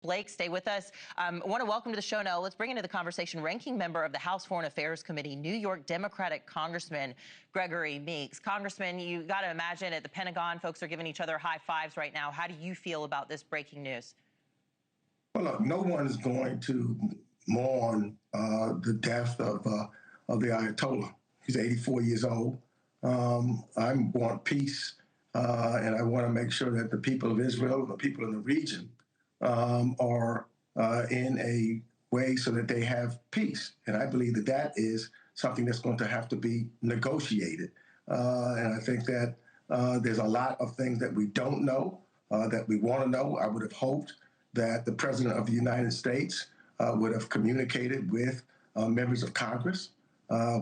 Blake, stay with us. I want to welcome to the show now. Let's bring into the conversation ranking member of the House Foreign Affairs Committee, New York Democratic Congressman Gregory Meeks. Congressman, you got to imagine at the Pentagon, folks are giving each other high fives right now. How do you feel about this breaking news? Well, look, no one is going to mourn the death of the Ayatollah. He's 84 years old. I want peace, and I want to make sure that the people of Israel, the people in the region, are in a way so that they have peace. And I believe that that is something that's going to have to be negotiated. And I think that there's a lot of things that we don't know, that we want to know. I would have hoped that the President of the United States would have communicated with members of Congress.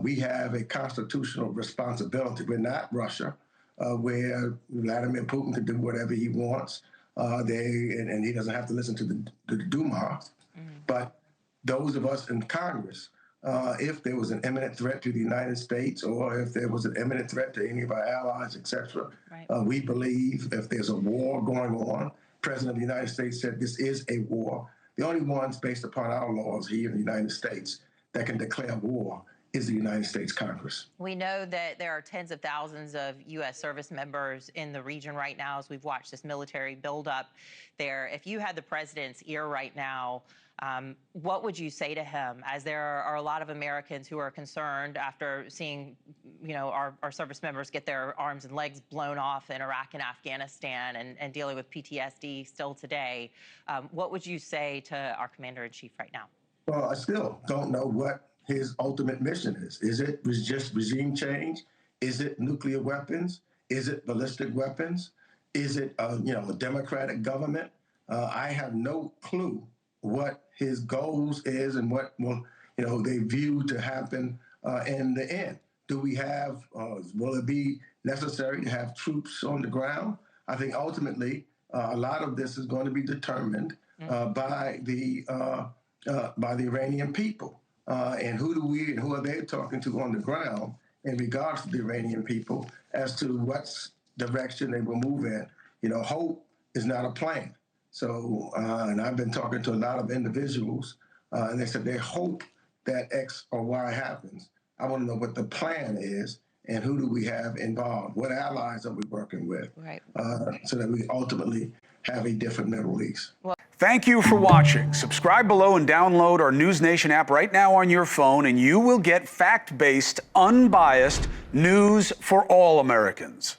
We have a constitutional responsibility. We're not Russia, where Vladimir Putin can do whatever he wants. And he doesn't have to listen to the Duma. But those of us in Congress, if there was an imminent threat to the United States, or if there was an imminent threat to any of our allies, etc., we believe if there's a war going on, President of the United States said this is a war. The only ones based upon our laws here in the United States that can declare war is the United States Congress. We know that there are tens of thousands of U.S. service members in the region right now as we've watched this military buildup there. If you had the president's ear right now, what would you say to him, as there are a lot of Americans who are concerned after seeing, our service members get their arms and legs blown off in Iraq and Afghanistan and dealing with PTSD still today? What would you say to our commander-in-chief right now? Well, I still don't know what his ultimate mission is. Is it just regime change? Is it nuclear weapons? Is it ballistic weapons? Is it, a democratic government? I have no clue what his goals is and what they view to happen in the end. Do we have, will it be necessary to have troops on the ground? I think ultimately a lot of this is going to be determined by the Iranian people. And who are they talking to on the ground in regards to the Iranian people as to what direction they will move in? Hope is not a plan. So, and I've been talking to a lot of individuals, and they said they hope that X or Y happens. I want to know what the plan is and who do we have involved? What allies are we working with? Right. So that we ultimately have a different Middle East. Thank you for watching. Subscribe below and download our NewsNation app right now on your phone, and you will get fact-based, unbiased news for all Americans.